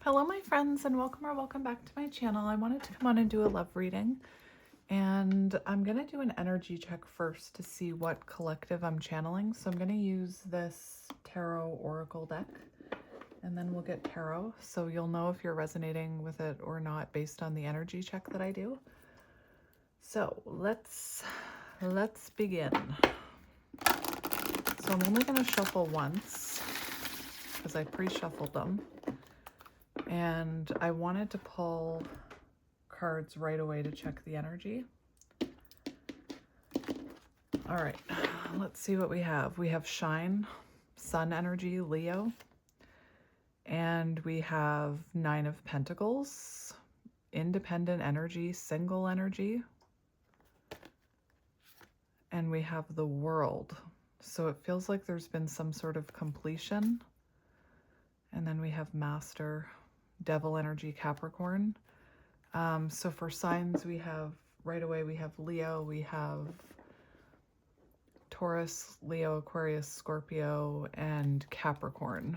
Hello my friends, and welcome back to my channel. I wanted to come on and do a love reading, and I'm going to do an energy check first to see what collective I'm channeling. So I'm going to use this tarot oracle deck, and then we'll get tarot, so you'll know if you're resonating with it or not based on the energy check that I do. So let's begin. So I'm only going to shuffle once because I pre-shuffled them. And I wanted to pull cards right away to check the energy. All right, let's see what we have. We have Shine, Sun energy, Leo. And we have Nine of Pentacles, Independent energy, Single energy. And we have the World. So it feels like there's been some sort of completion. And then we have Master, Devil energy, Capricorn. So for signs, we have right away, we have Leo, we have Taurus, Leo, Aquarius, Scorpio, and Capricorn.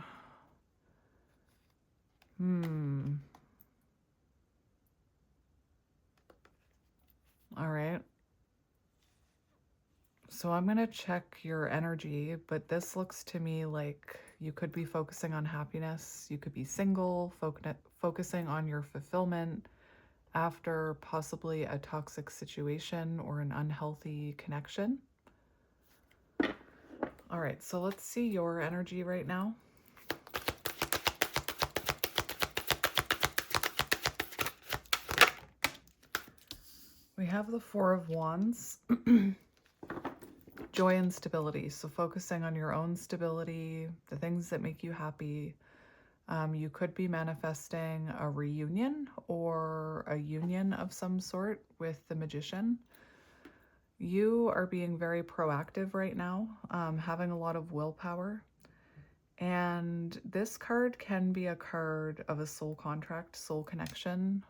All right. So I'm going to check your energy, but this looks to me like you could be focusing on happiness. You could be single, focusing on your fulfillment after possibly a toxic situation or an unhealthy connection. All right, so let's see your energy right now. We have the Four of Wands. Joy and stability. So focusing on your own stability, the things that make you happy. You could be manifesting a reunion or a union of some sort with the Magician. You are being very proactive right now, having a lot of willpower. And this card can be a card of a soul contract, soul connection,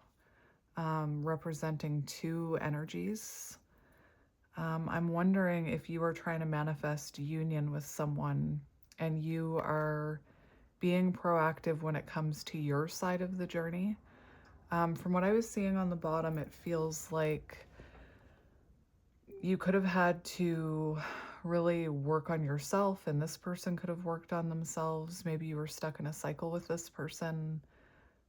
representing two energies. I'm wondering if you are trying to manifest union with someone and you are being proactive when it comes to your side of the journey. From what I was seeing on the bottom, it feels like you could have had to really work on yourself, and this person could have worked on themselves. Maybe you were stuck in a cycle with this person.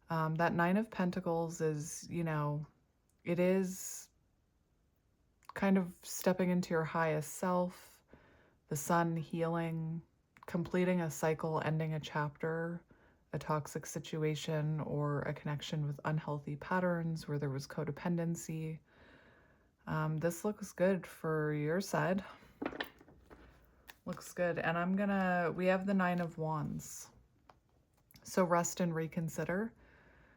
That Nine of Pentacles is, it is kind of stepping into your highest self, the sun, healing, completing a cycle, ending a chapter, a toxic situation, or a connection with unhealthy patterns where there was codependency. This looks good for your side. Looks good. And we have the Nine of Wands. So rest and reconsider.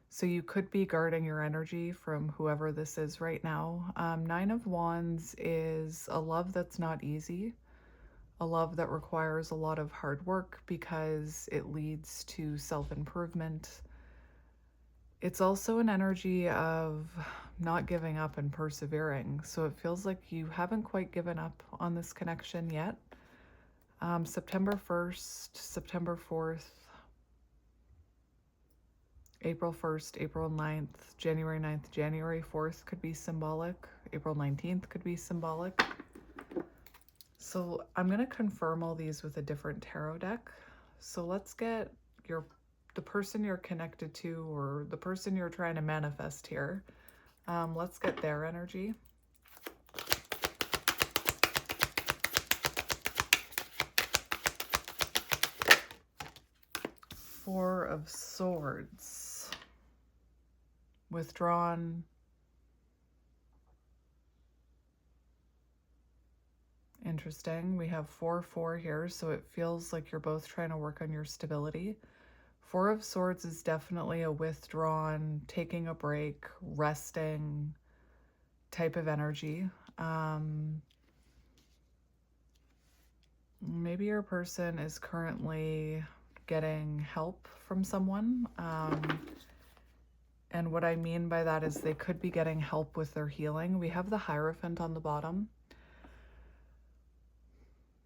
So you could be guarding your energy from whoever this is right now. Nine of Wands is a love that's not easy, a love that requires a lot of hard work because it leads to self-improvement. It's also an energy of not giving up and persevering. So it feels like you haven't quite given up on this connection yet. September 1st, September 4th, April 1st, April 9th, January 9th, January 4th could be symbolic. April 19th could be symbolic. So I'm going to confirm all these with a different tarot deck. So let's get the person you're connected to or the person you're trying to manifest here. Let's get their energy. Four of Swords. Withdrawn. Interesting. We have 4-4 here, so it feels like you're both trying to work on your stability. Four of Swords is definitely a withdrawn, taking a break, resting type of energy. Maybe your person is currently getting help from someone. And what I mean by that is they could be getting help with their healing. We have the Hierophant on the bottom.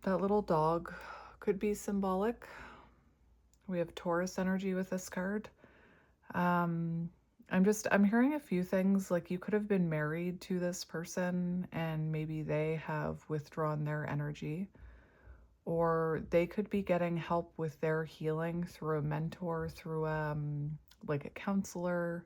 That little dog could be symbolic. We have Taurus energy with this card. I'm hearing a few things, like you could have been married to this person and maybe they have withdrawn their energy, or they could be getting help with their healing through a mentor, through like a counselor.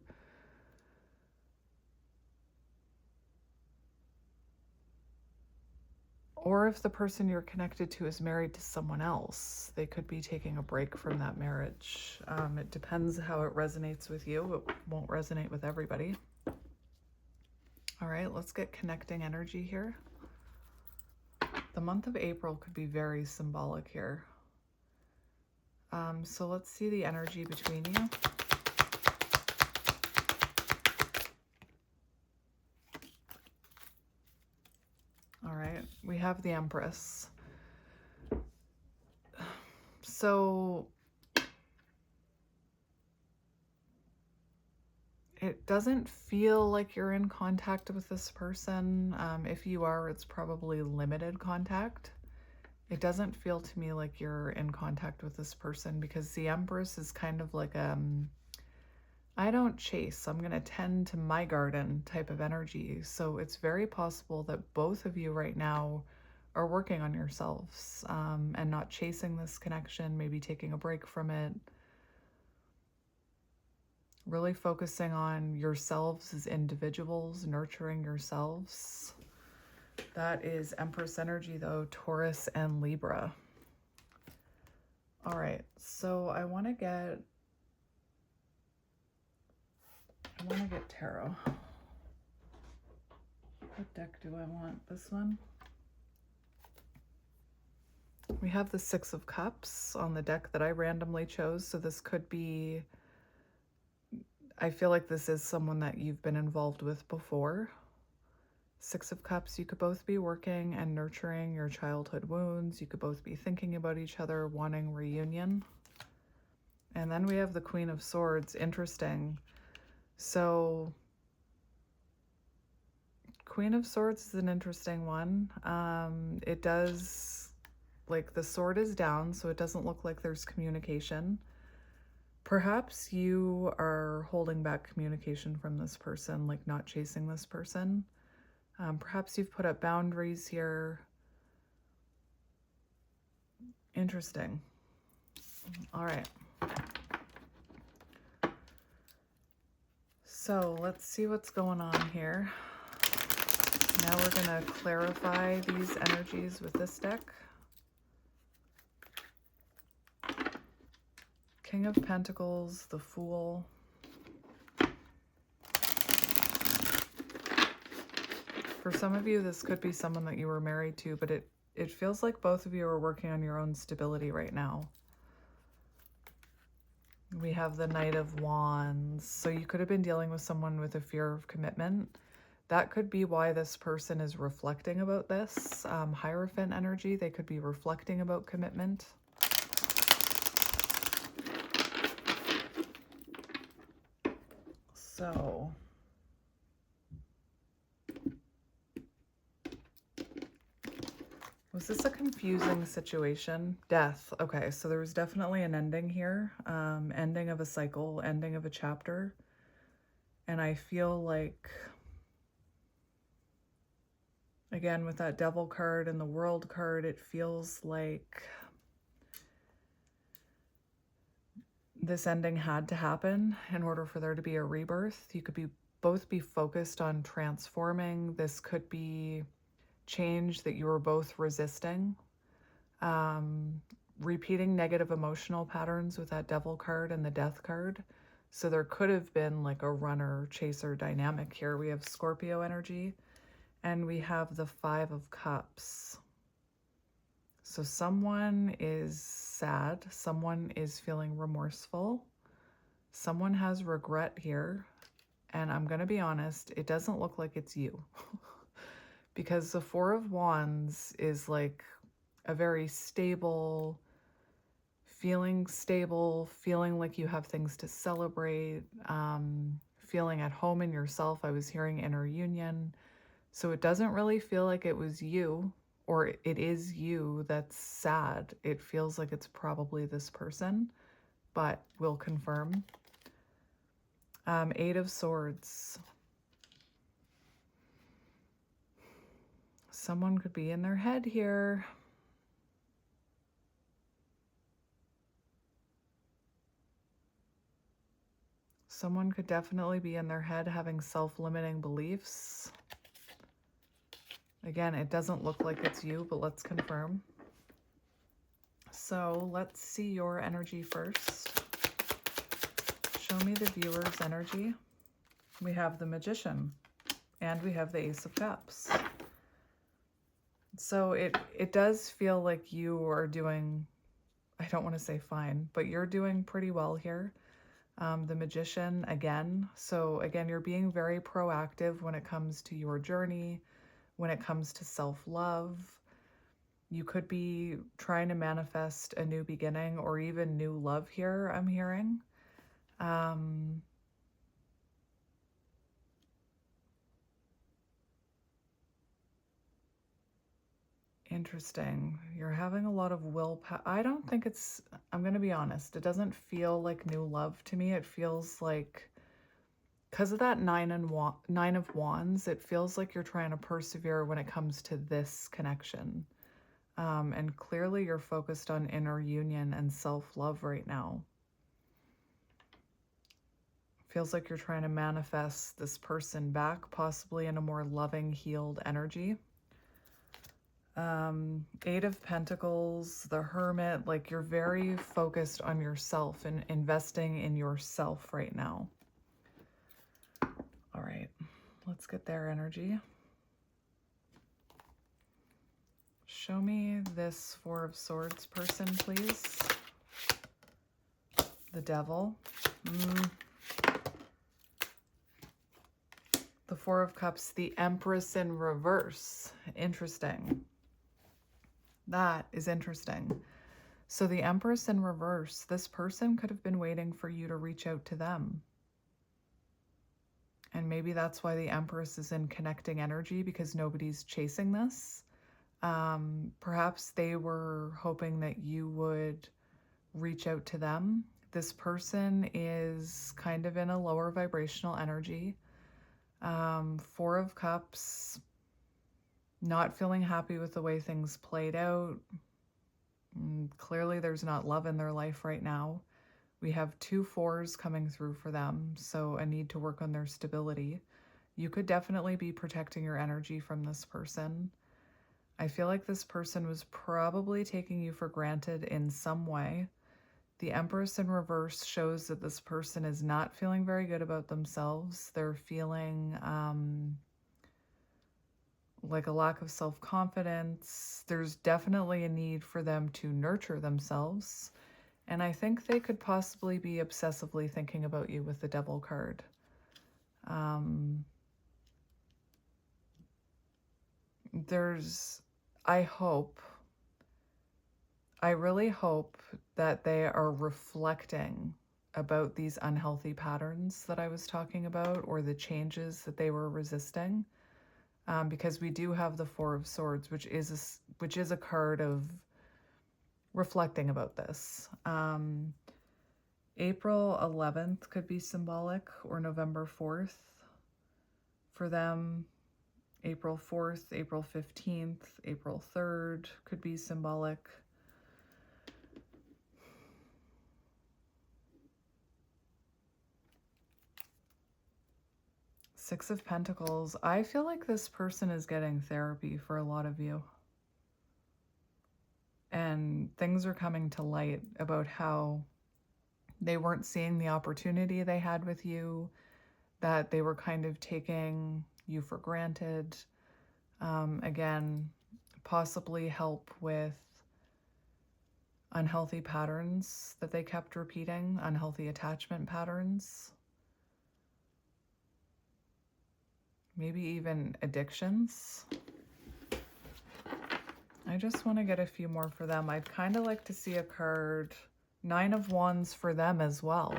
Or if the person you're connected to is married to someone else, they could be taking a break from that marriage. It depends how it resonates with you. It won't resonate with everybody. All right, let's get connecting energy here. The month of April could be very symbolic here. So let's see the energy between you. All right, we have the Empress. So it doesn't feel like you're in contact with this person. If you are, it's probably limited contact. It doesn't feel to me like you're in contact with this person, because the Empress is kind of like I don't chase, I'm going to tend to my garden type of energy. So it's very possible that both of you right now are working on yourselves, and not chasing this connection, maybe taking a break from it. Really focusing on yourselves as individuals, nurturing yourselves. That is Empress energy though, Taurus and Libra. All right, so I want to get tarot. What deck do I want? This one? We have the Six of Cups on the deck that I randomly chose, so this could be, I feel like this is someone that you've been involved with before. Six of Cups, you could both be working and nurturing your childhood wounds. You could both be thinking about each other, wanting reunion. And then we have the Queen of Swords. Interesting. So Queen of Swords is an interesting one. It does, like, the sword is down, so it doesn't look like there's communication. Perhaps you are holding back communication from this person, like not chasing this person. Perhaps you've put up boundaries here. Interesting. All right. So let's see what's going on here. Now we're going to clarify these energies with this deck. King of Pentacles, the Fool. For some of you, this could be someone that you were married to, but it feels like both of you are working on your own stability right now. We have the Knight of Wands. So you could have been dealing with someone with a fear of commitment. That could be why this person is reflecting about this. Hierophant energy, they could be reflecting about commitment. So was this a confusing situation? Death. Okay, so there was definitely an ending here. Ending of a cycle, ending of a chapter. And I feel like, again, with that Devil card and the World card, it feels like this ending had to happen in order for there to be a rebirth. You could both be focused on transforming. This could be change that you were both resisting. Repeating negative emotional patterns with that Devil card and the Death card. So there could have been like a runner-chaser dynamic here. We have Scorpio energy and we have the Five of Cups. So someone is sad, someone is feeling remorseful, someone has regret here, and I'm going to be honest, it doesn't look like it's you. Because the Four of Wands is like a very stable, feeling like you have things to celebrate, feeling at home in yourself. I was hearing inner union. So it doesn't really feel like it was you, or it is you that's sad. It feels like it's probably this person, but we'll confirm. Eight of Swords. Someone could be in their head here. Someone could definitely be in their head having self-limiting beliefs. Again, it doesn't look like it's you, but let's confirm. So let's see your energy first. Show me the viewer's energy. We have the Magician and we have the Ace of Cups. So it does feel like you are doing, I don't want to say fine, but you're doing pretty well here. The Magician again. So again, you're being very proactive when it comes to your journey, when it comes to self-love. You could be trying to manifest a new beginning or even new love here, I'm hearing. Interesting. You're having a lot of willpower. I don't think it's, I'm going to be honest, it doesn't feel like new love to me. It feels like, because of that Nine of Wands, it feels like you're trying to persevere when it comes to this connection. And clearly you're focused on inner union and self-love right now. Feels like you're trying to manifest this person back, possibly in a more loving, healed energy. Eight of Pentacles, the Hermit, like you're very focused on yourself and investing in yourself right now. All right, let's get their energy. Show me this Four of Swords person, please. The Devil. The Four of Cups, the Empress in reverse. Interesting. That is interesting. So the Empress in reverse, this person could have been waiting for you to reach out to them. And maybe that's why the Empress is in connecting energy, because nobody's chasing this. Perhaps they were hoping that you would reach out to them. This person is kind of in a lower vibrational energy. Four of Cups, not feeling happy with the way things played out. Clearly there's not love in their life right now. We have two fours coming through for them, so a need to work on their stability. You could definitely be protecting your energy from this person. I feel like this person was probably taking you for granted in some way. The Empress in reverse shows that this person is not feeling very good about themselves. They're feeling like a lack of self-confidence. There's definitely a need for them to nurture themselves. And I think they could possibly be obsessively thinking about you with the Devil card. I really hope that they are reflecting about these unhealthy patterns that I was talking about, or the changes that they were resisting. Because we do have the Four of Swords, which is a card of reflecting about this. April 11th could be symbolic, or November 4th for them. April 4th, April 15th, April 3rd could be symbolic. Six of Pentacles. I feel like this person is getting therapy for a lot of you. And things are coming to light about how they weren't seeing the opportunity they had with you, that they were kind of taking you for granted. Again, possibly help with unhealthy patterns that they kept repeating, unhealthy attachment patterns. Maybe even addictions. I just want to get a few more for them. I'd kind of like to see a card, Nine of Wands for them as well.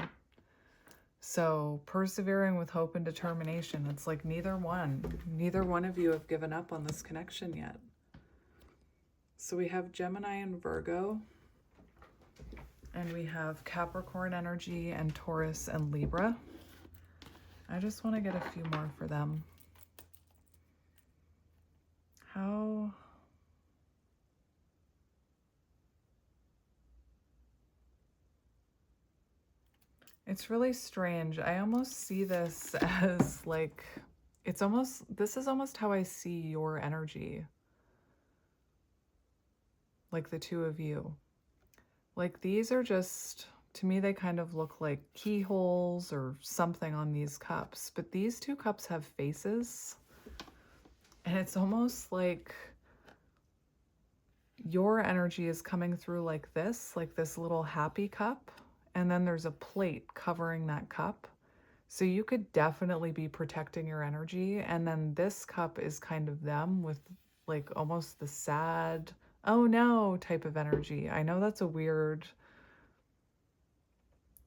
So persevering with hope and determination. It's like neither one of you have given up on this connection yet. So we have Gemini and Virgo, and we have Capricorn energy and Taurus and Libra. I just want to get a few more for them. How... It's really strange. I almost see this as like, this is almost how I see your energy. Like the two of you. Like these are just, to me, they kind of look like keyholes or something on these cups. But these two cups have faces. And it's almost like your energy is coming through like this little happy cup. And then there's a plate covering that cup. So you could definitely be protecting your energy. And then this cup is kind of them with like almost the sad, oh no type of energy. I know that's a weird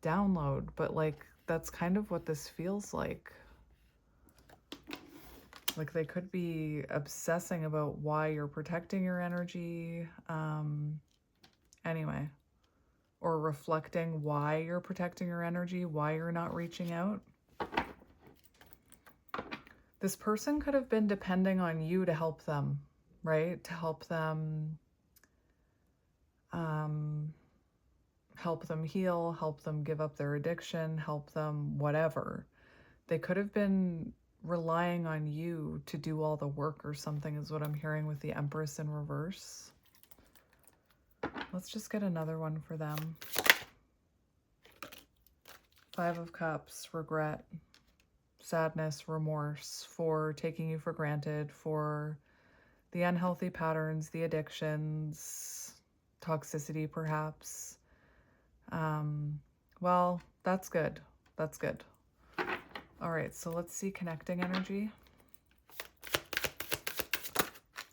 download, but like that's kind of what this feels like. Like they could be obsessing about why you're protecting your energy. Anyway, or reflecting why you're protecting your energy, why you're not reaching out. This person could have been depending on you to help them, right? To help them heal, help them give up their addiction, help them whatever. They could have been relying on you to do all the work or something is what I'm hearing with the Empress in reverse. Let's just get another one for them. Five of Cups, regret, sadness, remorse for taking you for granted, for the unhealthy patterns, the addictions, toxicity perhaps. Well, that's good. That's good. All right, so let's see connecting energy.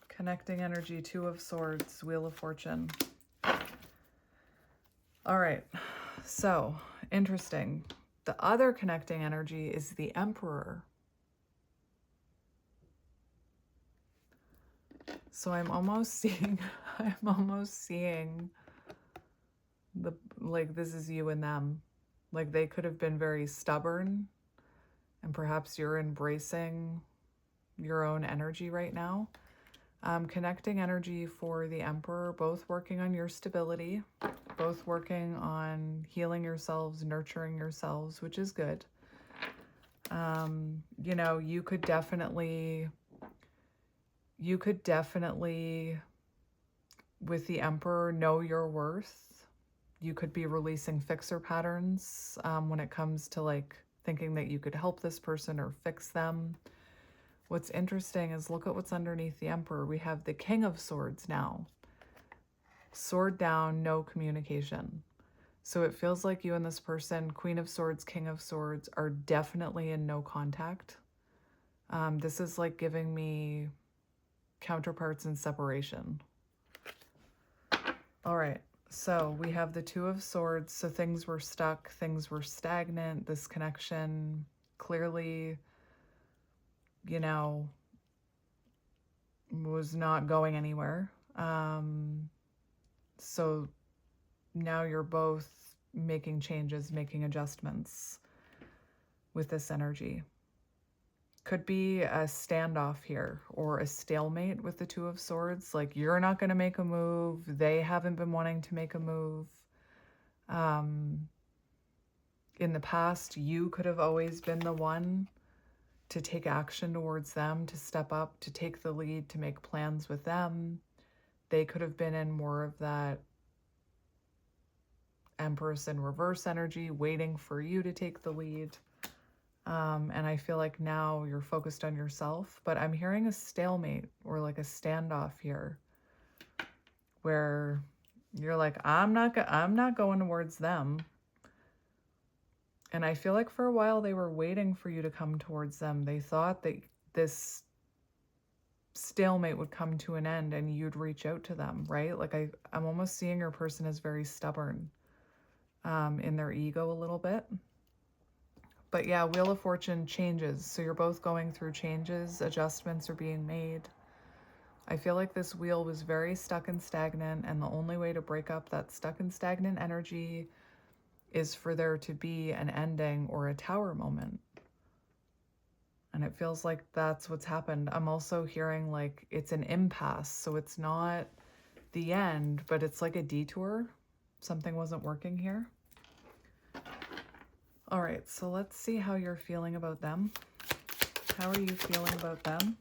Connecting energy, Two of Swords, Wheel of Fortune. All right, so interesting. The other connecting energy is the Emperor. So I'm almost seeing the, like, this is you and them. Like they could have been very stubborn, and perhaps you're embracing your own energy right now. Connecting energy for the Emperor, both working on your stability, both working on healing yourselves, nurturing yourselves, which is good. You know, you could definitely, with the Emperor, know your worth. You could be releasing fixer patterns when it comes to like thinking that you could help this person or fix them. What's interesting is look at what's underneath the Emperor. We have the King of Swords now. Sword down, no communication. So it feels like you and this person, Queen of Swords, King of Swords, are definitely in no contact. This is like giving me counterparts in separation. All right. So we have the Two of Swords. So things were stuck, things were stagnant. This connection clearly, you know, was not going anywhere. So now you're both making changes, making adjustments with this energy. Could be a standoff here or a stalemate with the Two of Swords. Like you're not going to make a move. They haven't been wanting to make a move. In the past, you could have always been the one to take action towards them, to step up, to take the lead, to make plans with them. They could have been in more of that Empress in reverse energy, waiting for you to take the lead. And I feel like now you're focused on yourself, but I'm hearing a stalemate or like a standoff here where you're like, I'm not going towards them. And I feel like for a while they were waiting for you to come towards them. They thought that this stalemate would come to an end and you'd reach out to them, right? Like I'm almost seeing your person is very stubborn in their ego a little bit. But yeah, Wheel of Fortune changes. So you're both going through changes, adjustments are being made. I feel like this wheel was very stuck and stagnant, and the only way to break up that stuck and stagnant energy is for there to be an ending or a tower moment. And it feels like that's what's happened. I'm also hearing like it's an impasse. So it's not the end, but it's like a detour. Something wasn't working here. All right, so let's see how you're feeling about them. How are you feeling about them?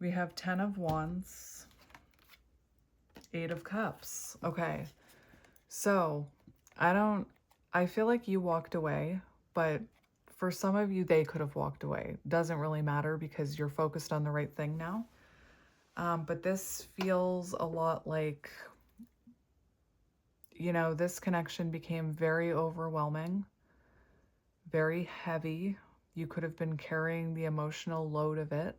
We have 10 of Wands, 8 of Cups. Okay, so I feel like you walked away, but for some of you, they could have walked away. Doesn't really matter because you're focused on the right thing now. But this feels a lot like, you know, this connection became very overwhelming, very heavy. You could have been carrying the emotional load of it,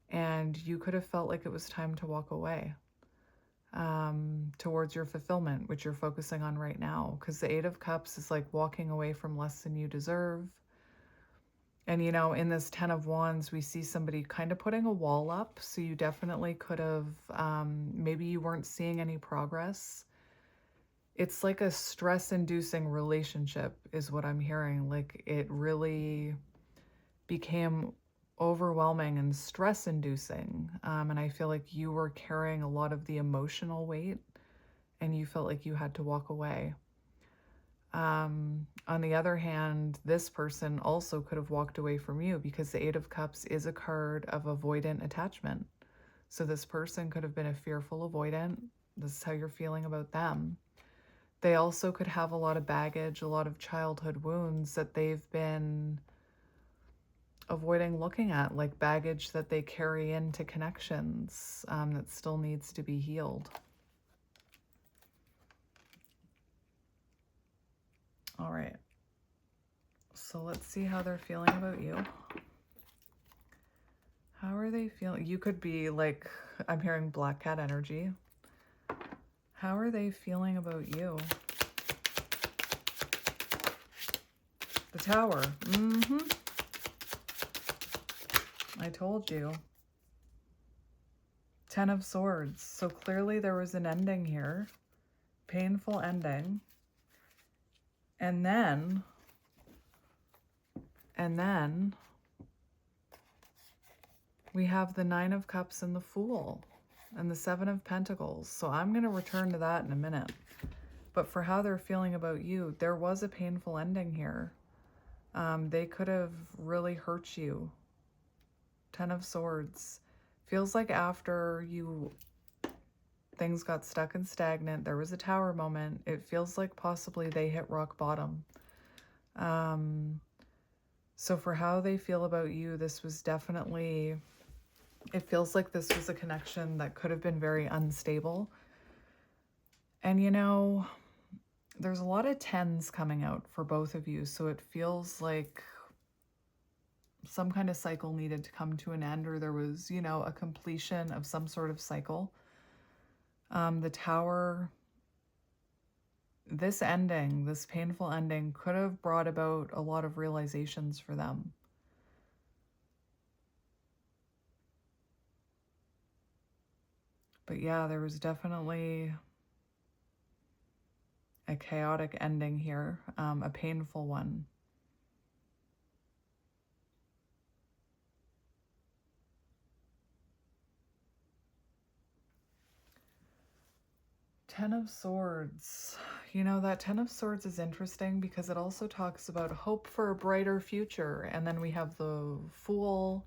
and you could have felt like it was time to walk away towards your fulfillment, which you're focusing on right now. Because the 8 of Cups is like walking away from less than you deserve. And, you know, in this 10 of Wands, we see somebody kind of putting a wall up. So you definitely could have, maybe you weren't seeing any progress. It's like a stress-inducing relationship is what I'm hearing. Like it really became overwhelming and stress-inducing. And I feel like you were carrying a lot of the emotional weight and you felt like you had to walk away. On the other hand, this person also could have walked away from you because the 8 of Cups is a card of avoidant attachment. So this person could have been a fearful avoidant. This is how you're feeling about them. They also could have a lot of baggage, a lot of childhood wounds that they've been avoiding looking at, like baggage that they carry into connections that still needs to be healed. All right. So let's see how they're feeling about you. How are they feeling? You could be like, I'm hearing black cat energy. How are they feeling about you? The Tower. I told you. 10 of Swords. So clearly there was an ending here. Painful ending. And then we have the 9 of Cups and the Fool and the 7 of Pentacles. So I'm going to return to that in a minute. But for how they're feeling about you, there was a painful ending here. They could have really hurt you. 10 of Swords. Feels like after things got stuck and stagnant, there was a Tower moment. It feels like possibly they hit rock bottom. So for how they feel about you, this was definitely, it feels like this was a connection that could have been very unstable. And you know, there's a lot of 10s coming out for both of you. So it feels like some kind of cycle needed to come to an end, or there was, you know, a completion of some sort of cycle. The Tower, this ending, this painful ending could have brought about a lot of realizations for them. But yeah, there was definitely a chaotic ending here, a painful one. Ten of Swords. You know, that 10 of Swords is interesting because it also talks about hope for a brighter future. And then we have the Fool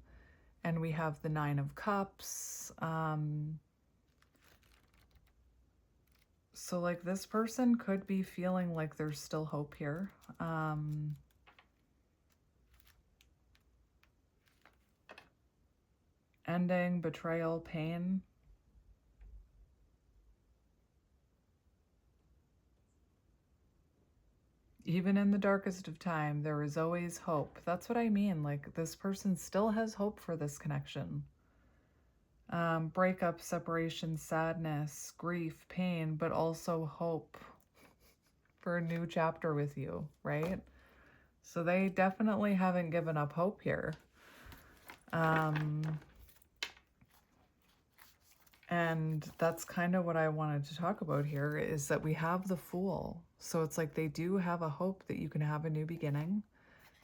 and we have the 9 of Cups. So like this person could be feeling like there's still hope here. Ending, betrayal, pain. Even in the darkest of time, there is always hope. That's what I mean. Like this person still has hope for this connection. Breakup, separation, sadness, grief, pain, but also hope for a new chapter with you, right? So they definitely haven't given up hope here. And that's kind of what I wanted to talk about here, is that we have the Fool. So it's like they do have a hope that you can have a new beginning.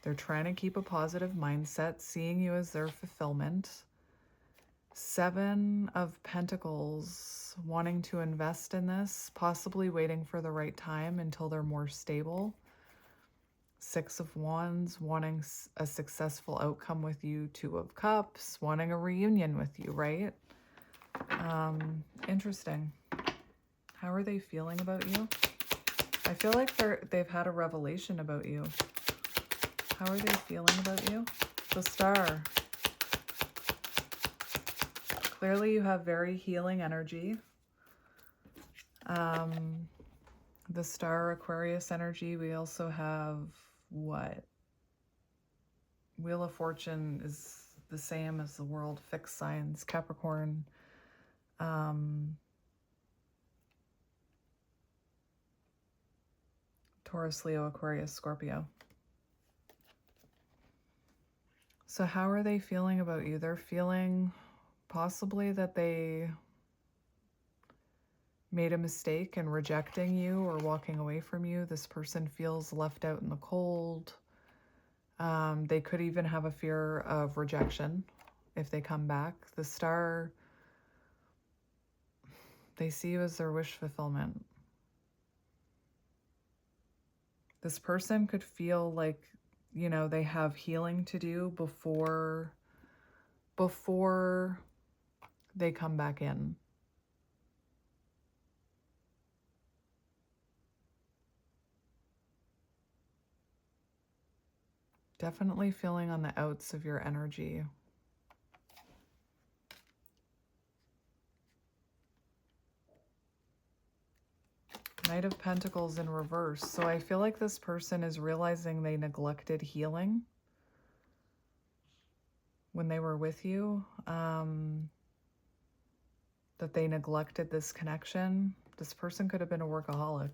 They're trying to keep a positive mindset, seeing you as their fulfillment. 7 of Pentacles, wanting to invest in this, possibly waiting for the right time until they're more stable. 6 of Wands, wanting a successful outcome with you. 2 of Cups, wanting a reunion with you, right? Interesting. How are they feeling about you? I feel like they've had a revelation about you. How are they feeling about you? The Star. Clearly you have very healing energy. The Star, Aquarius energy. We also have what? Wheel of Fortune is the same as the World, fixed signs, Capricorn. Taurus, Leo, Aquarius, Scorpio. So how are they feeling about you? They're feeling possibly that they made a mistake in rejecting you or walking away from you. This person feels left out in the cold. They could even have a fear of rejection if they come back. The Star, they see you as their wish fulfillment. This person could feel like, you know, they have healing to do before they come back in. Definitely feeling on the outs of your energy. Knight of Pentacles in reverse. So I feel like this person is realizing they neglected healing when they were with you. That they neglected this connection. This person could have been a workaholic.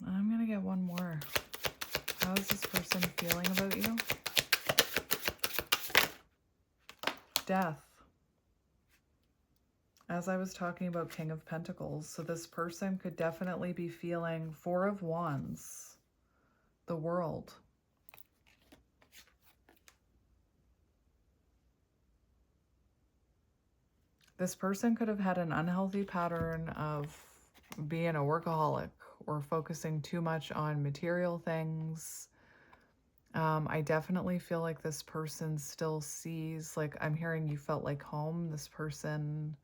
I'm going to get one more. How is this person feeling about you? Death. As I was talking about King of Pentacles, so this person could definitely be feeling 4 of Wands, the World. This person could have had an unhealthy pattern of being a workaholic or focusing too much on material things. I definitely feel like this person still sees, like I'm hearing you felt like home. This person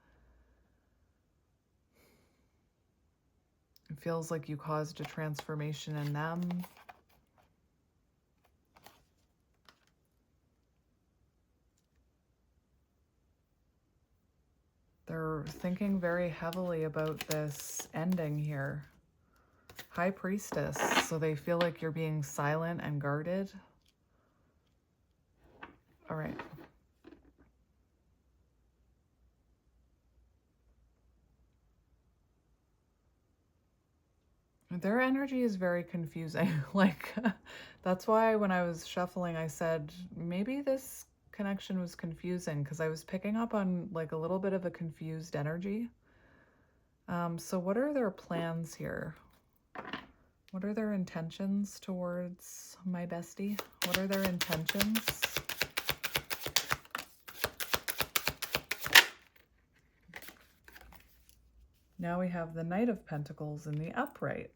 feels like you caused a transformation in them. They're thinking very heavily about this ending here. High Priestess, so they feel like you're being silent and guarded. All right. Their energy is very confusing. Like, that's why when I was shuffling, I said, maybe this connection was confusing because I was picking up on like a little bit of a confused energy. So what are their plans here? What are their intentions towards my bestie? What are their intentions? Now we have the Knight of Pentacles in the upright.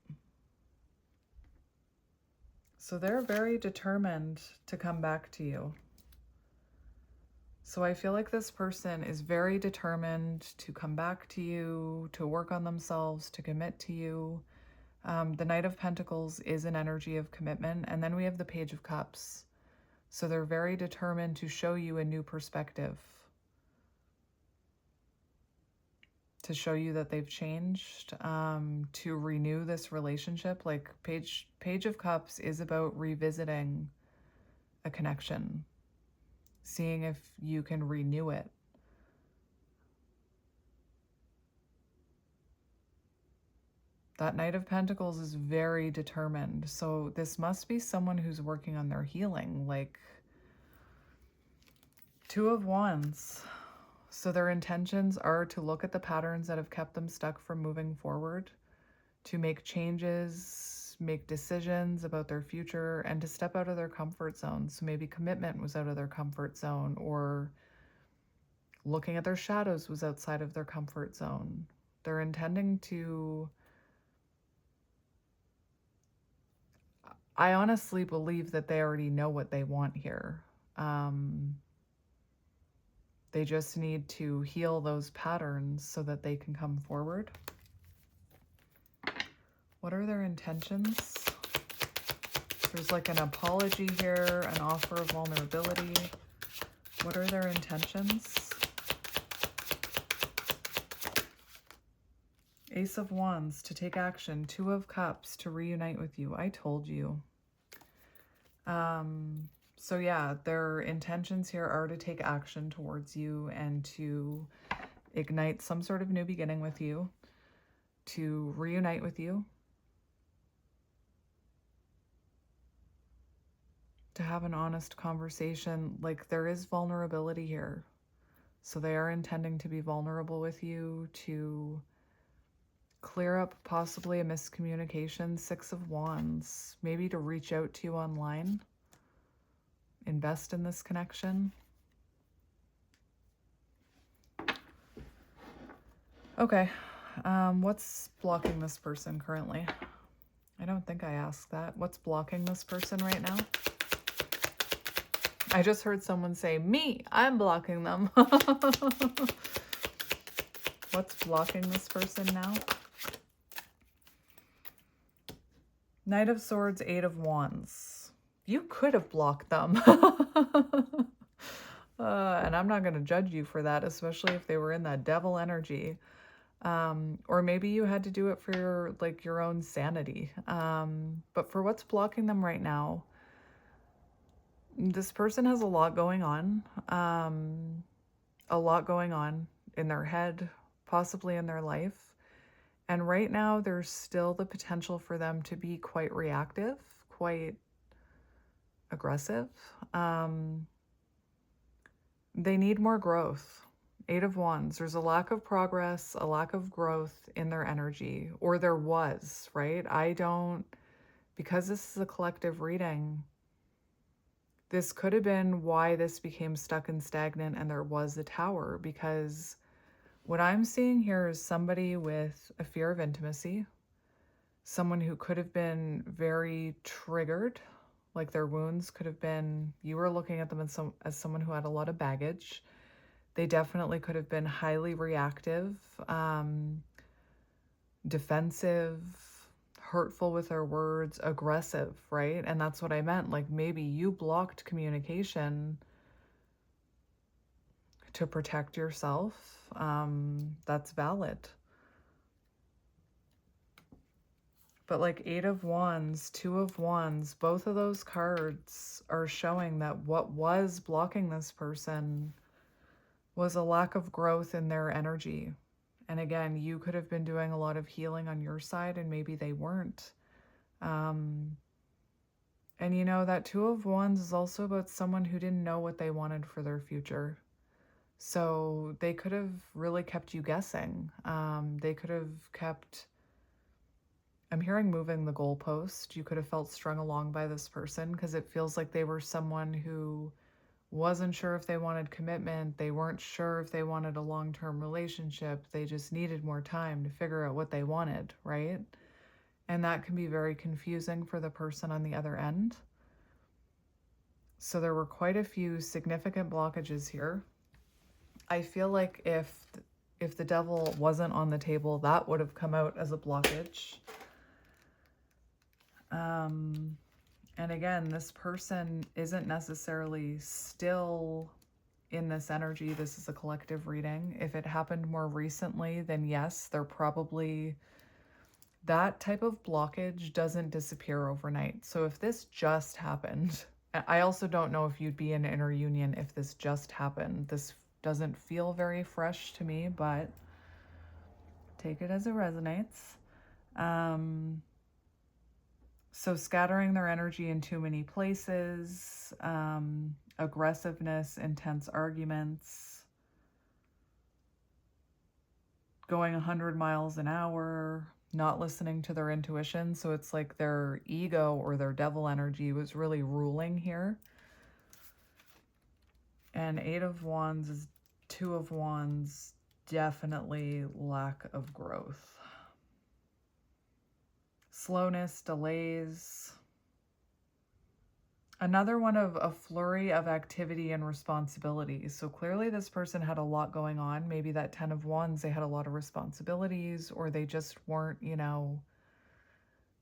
So they're very determined to come back to you. So I feel like this person is very determined to come back to you, to work on themselves, to commit to you. The Knight of Pentacles is an energy of commitment. And then we have the Page of Cups. So they're very determined to show you a new perspective, to show you that they've changed, to renew this relationship. Like Page of Cups is about revisiting a connection, seeing if you can renew it. That Knight of Pentacles is very determined. So this must be someone who's working on their healing. Like 2 of Wands. So their intentions are to look at the patterns that have kept them stuck from moving forward, to make changes, make decisions about their future, and to step out of their comfort zone. So maybe commitment was out of their comfort zone, or looking at their shadows was outside of their comfort zone. They're intending to... I honestly believe that they already know what they want here. They just need to heal those patterns so that they can come forward. What are their intentions? There's like an apology here, an offer of vulnerability. What are their intentions? Ace of Wands, to take action. Two of Cups, to reunite with you. I told you. So yeah, their intentions here are to take action towards you and to ignite some sort of new beginning with you, to reunite with you, to have an honest conversation. Like, there is vulnerability here. So they are intending to be vulnerable with you, to clear up possibly a miscommunication. Six of Wands, maybe to reach out to you online, invest in this connection. Okay, what's blocking this person currently? I don't think I asked that. What's blocking this person right now? I just heard someone say, me, I'm blocking them. What's blocking this person now? Knight of Swords, Eight of Wands. You could have blocked them. And I'm not going to judge you for that, especially if they were in that devil energy. Or maybe you had to do it for your own sanity. But for what's blocking them right now, this person has a lot going on. A lot going on in their head, possibly in their life. And right now, there's still the potential for them to be quite reactive, quite aggressive. They need more growth. Eight of Wands. There's a lack of progress, a lack of growth in their energy, or there was, right? Because this is a collective reading, this could have been why this became stuck and stagnant and there was a Tower, because what I'm seeing here is somebody with a fear of intimacy, someone who could have been very triggered, like their wounds could have been, you were looking at them as someone who had a lot of baggage. They definitely could have been highly reactive, defensive, hurtful with their words, aggressive, right? And that's what I meant. Like, maybe you blocked communication to protect yourself. That's valid. But like Eight of Wands, Two of Wands, both of those cards are showing that what was blocking this person was a lack of growth in their energy. And again, you could have been doing a lot of healing on your side and maybe they weren't. And you know, that Two of Wands is also about someone who didn't know what they wanted for their future. So they could have really kept you guessing. They could have kept... I'm hearing moving the goalpost. You could have felt strung along by this person because it feels like they were someone who wasn't sure if they wanted commitment. They weren't sure if they wanted a long-term relationship. They just needed more time to figure out what they wanted, right? And that can be very confusing for the person on the other end. So there were quite a few significant blockages here. I feel like if the devil wasn't on the table, that would have come out as a blockage. And again, this person isn't necessarily still in this energy. This is a collective reading. If it happened more recently, then yes, they're probably... That type of blockage doesn't disappear overnight. So if this just happened, I also don't know if you'd be in inner union if this just happened. This doesn't feel very fresh to me, but take it as it resonates. So scattering their energy in too many places, aggressiveness, intense arguments, going 100 miles an hour, not listening to their intuition. So it's like their ego or their devil energy was really ruling here. And 8 of Wands is 2 of Wands, definitely lack of growth. Slowness, delays. Another one of a flurry of activity and responsibilities. So clearly this person had a lot going on. Maybe that 10 of Wands, they had a lot of responsibilities, or they just weren't, you know,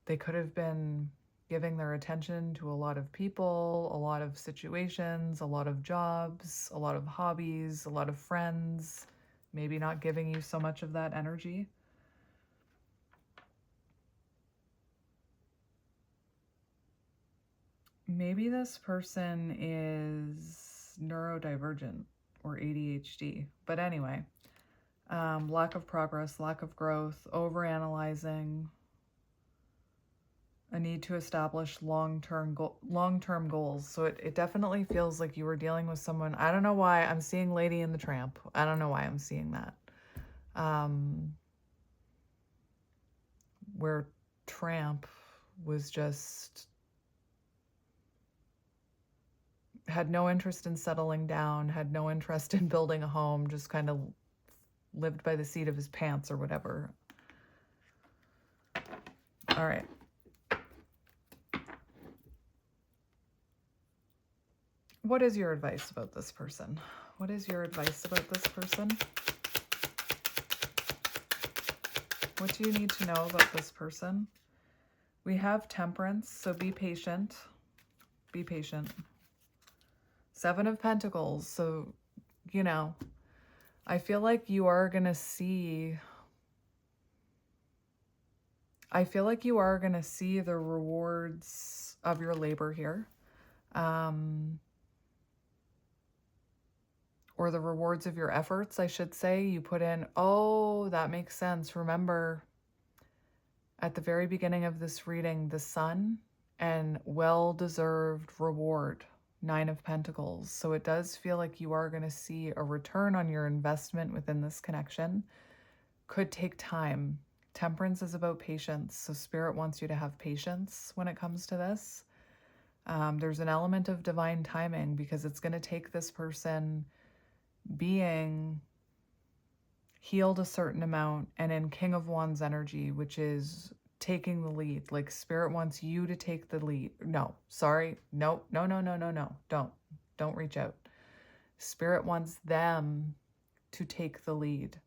they could have been giving their attention to a lot of people, a lot of situations, a lot of jobs, a lot of hobbies, a lot of friends, maybe not giving you so much of that energy. Maybe this person is neurodivergent or ADHD. But anyway, lack of progress, lack of growth, overanalyzing, a need to establish long-term goals. So it definitely feels like you were dealing with someone. I don't know why I'm seeing Lady and the Tramp. I don't know why I'm seeing that. Where Tramp was just had no interest in settling down, had no interest in building a home, just kind of lived by the seat of his pants or whatever. All right. What is your advice about this person? What is your advice about this person? What do you need to know about this person? We have Temperance, so be patient. Be patient. 7 of Pentacles, so, you know, I feel like you are going to see... I feel like you are going to see the rewards of your labor here. Or the rewards of your efforts, I should say. You put in, oh, that makes sense. Remember, at the very beginning of this reading, the Sun and well-deserved reward, 9 of Pentacles. So it does feel like you are going to see a return on your investment within this connection. Could take time. Temperance is about patience, so Spirit wants you to have patience when it comes to this. There's an element of divine timing because it's going to take this person being healed a certain amount and in King of Wands energy, which is taking the lead. Like Spirit wants you to take the lead. No, sorry. No. Don't reach out. Spirit wants them to take the lead.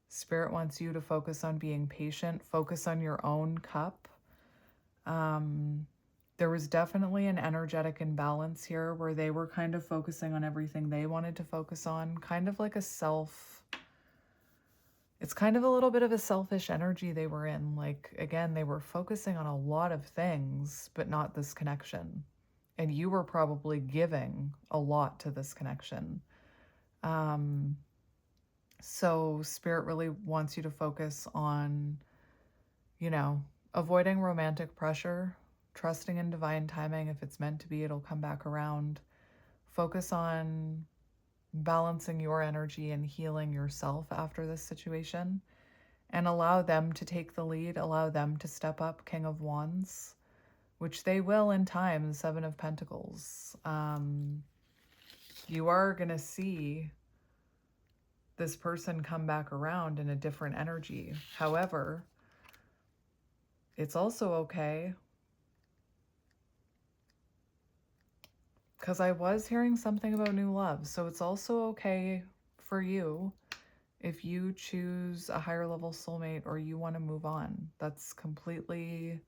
Spirit wants you to focus on being patient, focus on your own cup. There was definitely an energetic imbalance here where they were kind of focusing on everything they wanted to focus on, kind of like it's kind of a little bit of a selfish energy they were in. Like, again, they were focusing on a lot of things, but not this connection. And you were probably giving a lot to this connection. So Spirit really wants you to focus on, you know, avoiding romantic pressure, trusting in divine timing. If it's meant to be, it'll come back around. Focus on balancing your energy and healing yourself after this situation, and allow them to take the lead, allow them to step up, King of Wands, which they will in time, 7 of Pentacles. You are going to see this person come back around in a different energy. However, it's also okay, because I was hearing something about new love. So it's also okay for you if you choose a higher level soulmate or you want to move on. That's completely,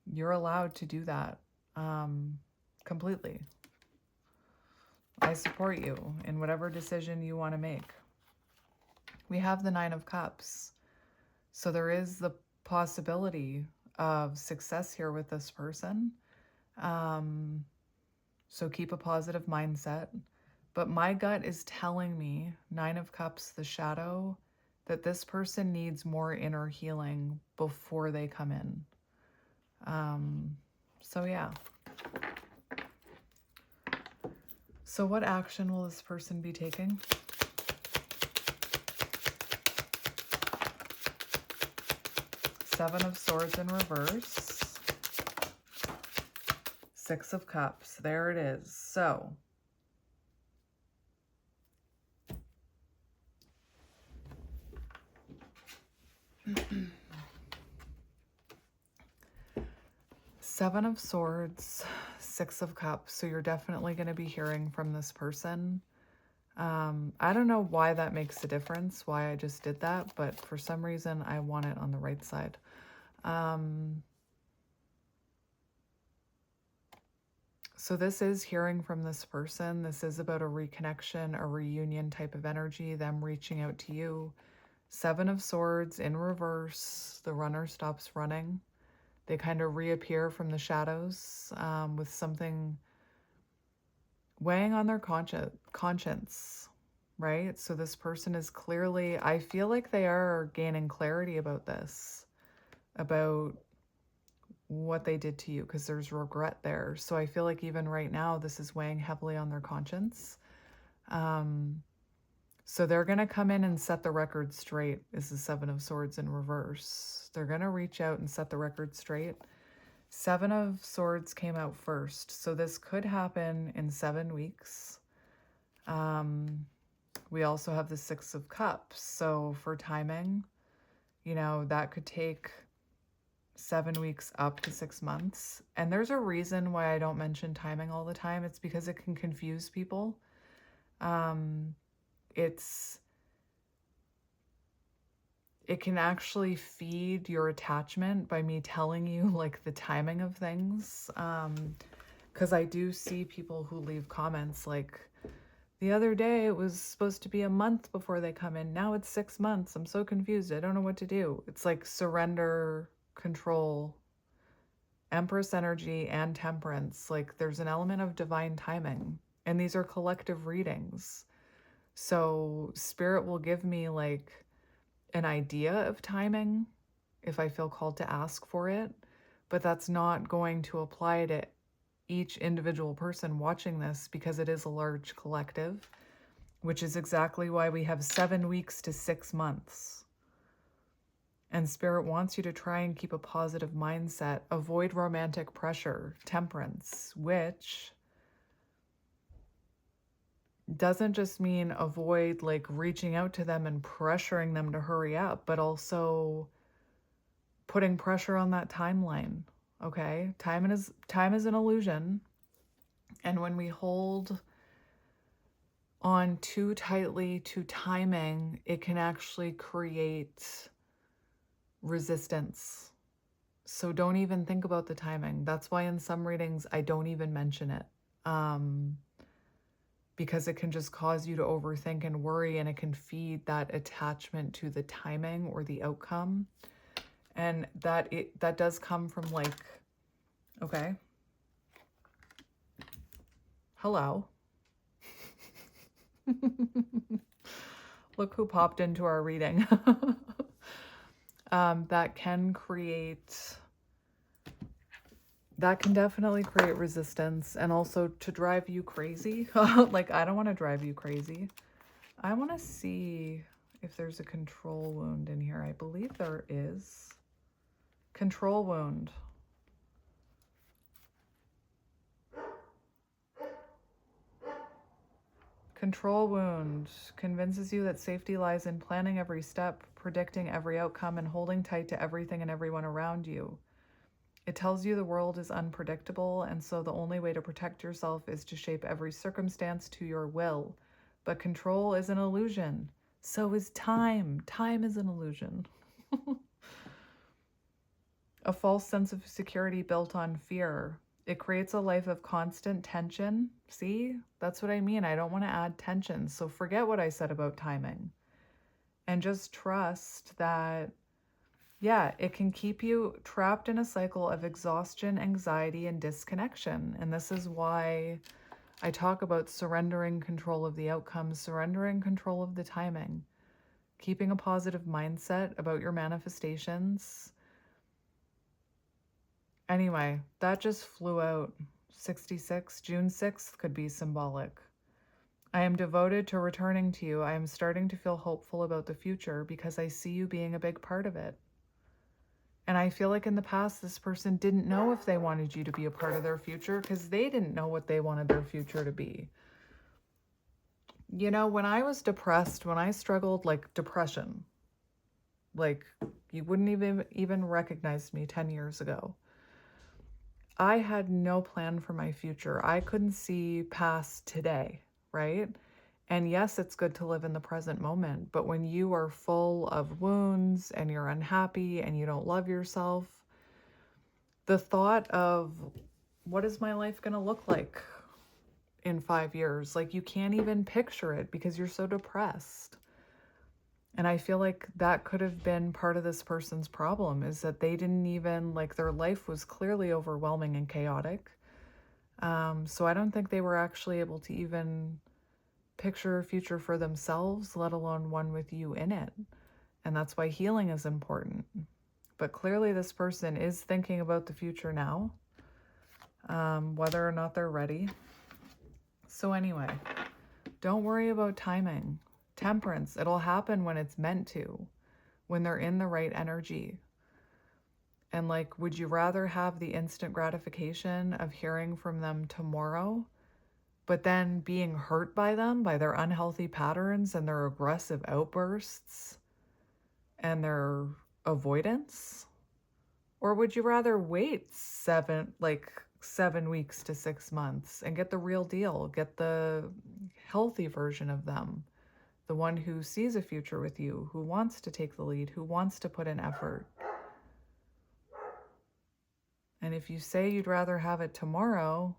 you're allowed to do that. Completely. I support you in whatever decision you want to make. We have the 9 of Cups. So there is the possibility of success here with this person. So keep a positive mindset. But my gut is telling me, 9 of Cups, the shadow, that this person needs more inner healing before they come in. So yeah. So what action will this person be taking? Seven of Swords in reverse. Six of Cups. There it is. So, Seven of Swords, Six of Cups. So you're definitely going to be hearing from this person. I don't know why that makes a difference, why I just did that, but for some reason I want it on the right side. So this is hearing from this person. This is about a reconnection, a reunion type of energy, them reaching out to you. Seven of Swords in reverse. The runner stops running. They kind of reappear from the shadows with something weighing on their conscience, right? So this person is clearly, I feel like they are gaining clarity about this, about what they did to you, because there's regret there. So I feel like even right now, this is weighing heavily on their conscience. So they're going to come in and set the record straight, is the Seven of Swords in reverse. They're going to reach out and set the record straight. Seven of Swords came out first. So this could happen in 7 weeks. We also have the Six of Cups. So for timing, you know, that could take 7 weeks up to 6 months. And there's a reason why I don't mention timing all the time. It's because it can confuse people. It can actually feed your attachment by me telling you like the timing of things. Because I do see people who leave comments like, the other day it was supposed to be a month before they come in. Now it's 6 months. I'm so confused. I don't know what to do. It's like surrender, control, Empress energy, and Temperance. Like there's an element of divine timing. And these are collective readings. So Spirit will give me like an idea of timing if I feel called to ask for it, but that's not going to apply to each individual person watching this because it is a large collective, which is exactly why we have 7 weeks to 6 months. And Spirit wants you to try and keep a positive mindset, avoid romantic pressure, Temperance, which doesn't just mean avoid like reaching out to them and pressuring them to hurry up, but also putting pressure on that timeline. Okay? Time is an illusion. And when we hold on too tightly to timing, it can actually create resistance. So don't even think about the timing. That's why in some readings I don't even mention it. Because it can just cause you to overthink and worry, and it can feed that attachment to the timing or the outcome. And that does come from like, okay, hello. Look who popped into our reading. That can definitely create resistance, and also to drive you crazy. Like, I don't want to drive you crazy. I want to see if there's a control wound in here. I believe there is. Control wound. Control wound convinces you that safety lies in planning every step, predicting every outcome, and holding tight to everything and everyone around you. It tells you the world is unpredictable, and so the only way to protect yourself is to shape every circumstance to your will. But control is an illusion. So is time. Time is an illusion. A false sense of security built on fear. It creates a life of constant tension. See? That's what I mean. I don't want to add tension. So forget what I said about timing. And just trust that, yeah, it can keep you trapped in a cycle of exhaustion, anxiety, and disconnection. And this is why I talk about surrendering control of the outcome, surrendering control of the timing, keeping a positive mindset about your manifestations. Anyway, that just flew out. 66, June 6th could be symbolic. I am devoted to returning to you. I am starting to feel hopeful about the future because I see you being a big part of it. And I feel like in the past, this person didn't know if they wanted you to be a part of their future because they didn't know what they wanted their future to be. You know, when I was depressed, when I struggled, like depression, like you wouldn't even recognize me 10 years ago. I had no plan for my future. I couldn't see past today, right? And yes, it's good to live in the present moment, but when you are full of wounds and you're unhappy and you don't love yourself, the thought of what is my life going to look like in 5 years, like you can't even picture it because you're so depressed. And I feel like that could have been part of this person's problem, is that they didn't even, like, their life was clearly overwhelming and chaotic. So I don't think they were actually able to even picture a future for themselves, let alone one with you in it. And that's why healing is important. But clearly this person is thinking about the future now, whether or not they're ready. So anyway, don't worry about timing. Temperance, it'll happen when it's meant to, when they're in the right energy. And like, would you rather have the instant gratification of hearing from them tomorrow, but then being hurt by them, by their unhealthy patterns and their aggressive outbursts and their avoidance? Or would you rather wait 7 weeks to 6 months and get the real deal, get the healthy version of them, the one who sees a future with you, who wants to take the lead, who wants to put in effort? And if you say you'd rather have it tomorrow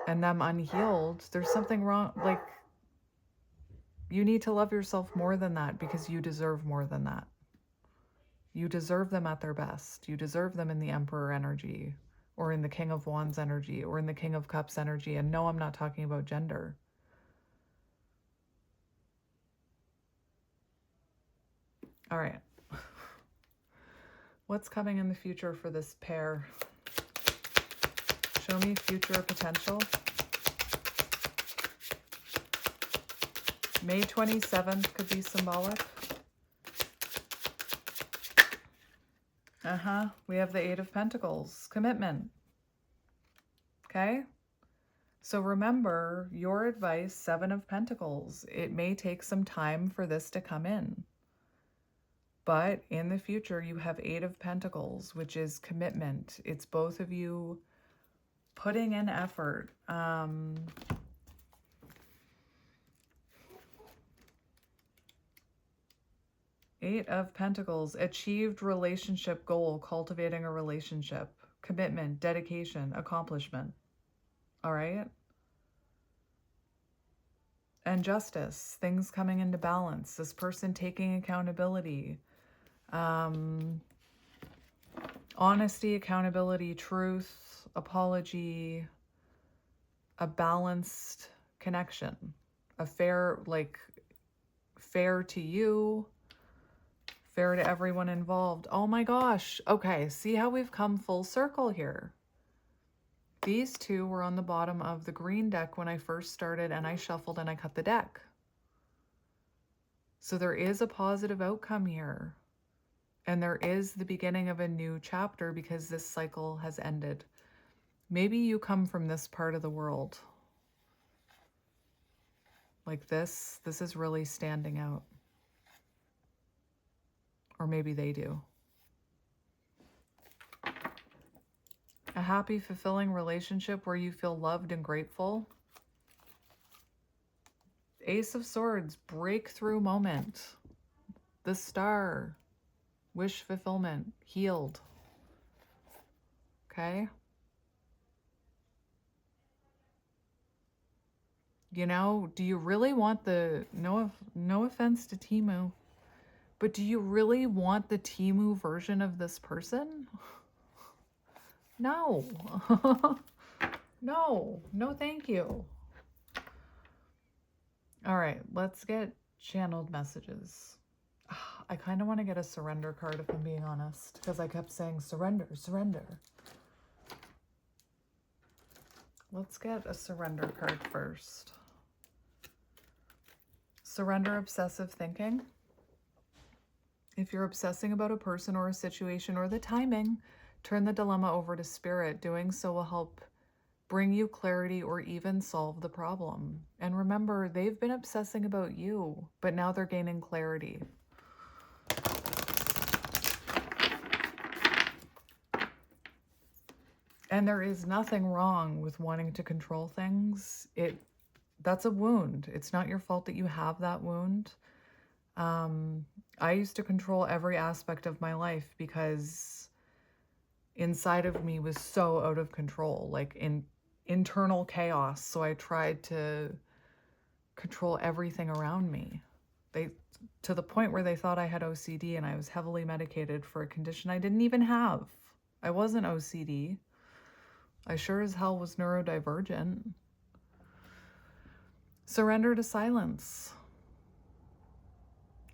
and them unhealed, there's something wrong. Like, you need to love yourself more than that, because you deserve more than that. You deserve them at their best. You deserve them in the Emperor energy, or in the King of Wands energy, or in the King of Cups energy. And no, I'm not talking about gender. All right. What's coming in the future for this pair? Show me future potential. May 27th could be symbolic. We have the Eight of Pentacles. Commitment. Okay? So remember, your advice, Seven of Pentacles, it may take some time for this to come in. But in the future, you have Eight of Pentacles, which is commitment. It's both of you putting in effort. Eight of Pentacles, achieved relationship goal, cultivating a relationship, commitment, dedication, accomplishment. All right? And justice, things coming into balance, this person taking accountability, honesty, accountability, truth, apology, a balanced connection, a fair, like fair to you, fair to everyone involved. Oh my gosh. Okay, see how we've come full circle here. These two were on the bottom of the green deck when I first started, and I shuffled and I cut the deck. So there is a positive outcome here. And there is the beginning of a new chapter, because this cycle has ended. Maybe you come from this part of the world. Like this is really standing out. Or maybe they do. A happy, fulfilling relationship where you feel loved and grateful. Ace of Swords, breakthrough moment. The Star, wish fulfillment, healed. Okay? You know, do you really want the, no offense to Temu, but do you really want the Temu version of this person? No. No, thank you. All right, let's get channeled messages. I kind of want to get a surrender card, if I'm being honest, because I kept saying surrender, surrender. Let's get a surrender card first. Surrender obsessive thinking. If you're obsessing about a person or a situation or the timing, turn the dilemma over to spirit. Doing so will help bring you clarity or even solve the problem. And remember, they've been obsessing about you, but now they're gaining clarity. And there is nothing wrong with wanting to control things. That's a wound. It's not your fault that you have that wound. I used to control every aspect of my life because inside of me was so out of control, like in internal chaos. So I tried to control everything around me. To the point where they thought I had OCD, and I was heavily medicated for a condition I didn't even have. I wasn't OCD. I sure as hell was neurodivergent. Surrender to silence.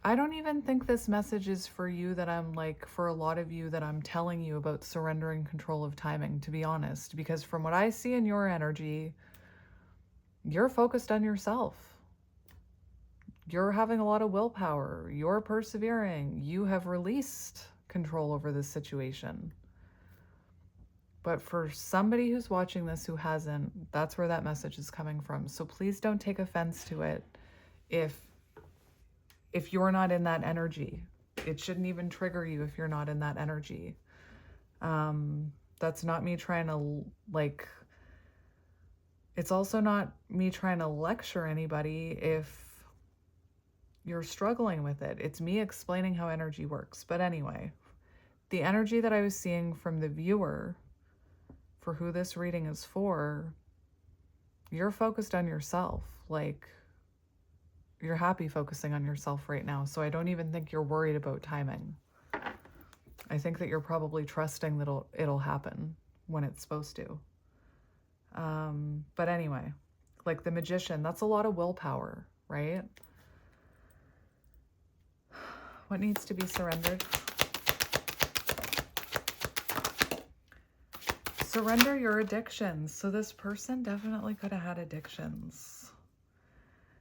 I don't even think this message is for you that I'm like, for a lot of you that I'm telling you about surrendering control of timing, to be honest, because from what I see in your energy, you're focused on yourself. You're having a lot of willpower. You're persevering. You have released control over this situation. But for somebody who's watching this who hasn't, that's where that message is coming from. So please don't take offense to it if you're not in that energy. It shouldn't even trigger you if you're not in that energy. That's not me trying to, like, it's also not me trying to lecture anybody if you're struggling with it. It's me explaining how energy works. But anyway, the energy that I was seeing from the viewer for who this reading is for, you're focused on yourself. Like, you're happy focusing on yourself right now. So I don't even think you're worried about timing. I think that you're probably trusting that it'll happen when it's supposed to. But anyway, like the Magician, that's a lot of willpower, right? What needs to be surrendered? Surrender your addictions. So this person definitely could have had addictions.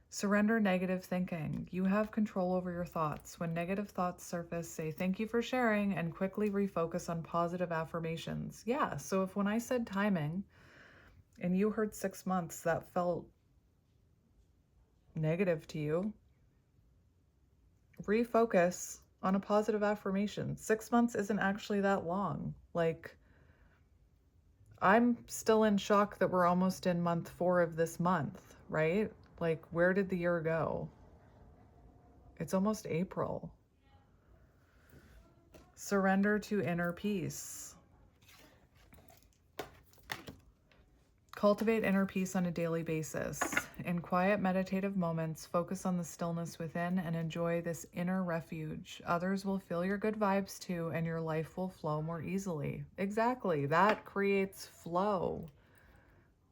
Surrender negative thinking. You have control over your thoughts. When negative thoughts surface, say thank you for sharing and quickly refocus on positive affirmations. Yeah, so if when I said timing and you heard 6 months, that felt negative to you, refocus on a positive affirmation. 6 months isn't actually that long. Like, I'm still in shock that we're almost in month 4 of this month, right? Like, where did the year go? It's almost April. Surrender to inner peace. Cultivate inner peace on a daily basis. In quiet meditative moments, focus on the stillness within and enjoy this inner refuge. Others will feel your good vibes too, and your life will flow more easily. Exactly. That creates flow,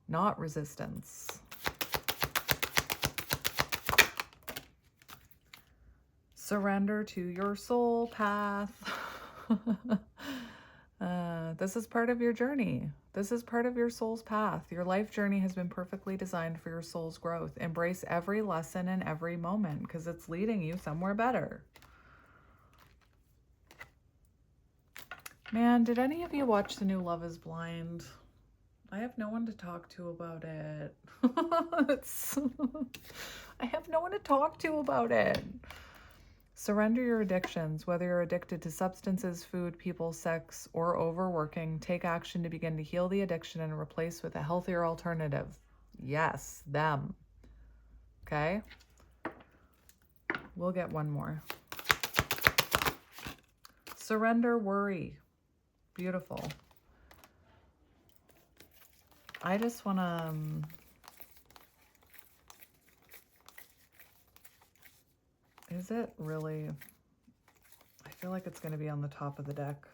not resistance. Surrender to your soul path. This is part of your journey. This is part of your soul's path. Your life journey has been perfectly designed for your soul's growth. Embrace every lesson and every moment because it's leading you somewhere better. Man, did any of you watch the new Love is Blind? I have no one to talk to about it. I have no one to talk to about it. Surrender your addictions. Whether you're addicted to substances, food, people, sex, or overworking, take action to begin to heal the addiction and replace with a healthier alternative. Yes, them. Okay? We'll get one more. Surrender worry. Beautiful. I just want to... Is it really? I feel like it's going to be on the top of the deck.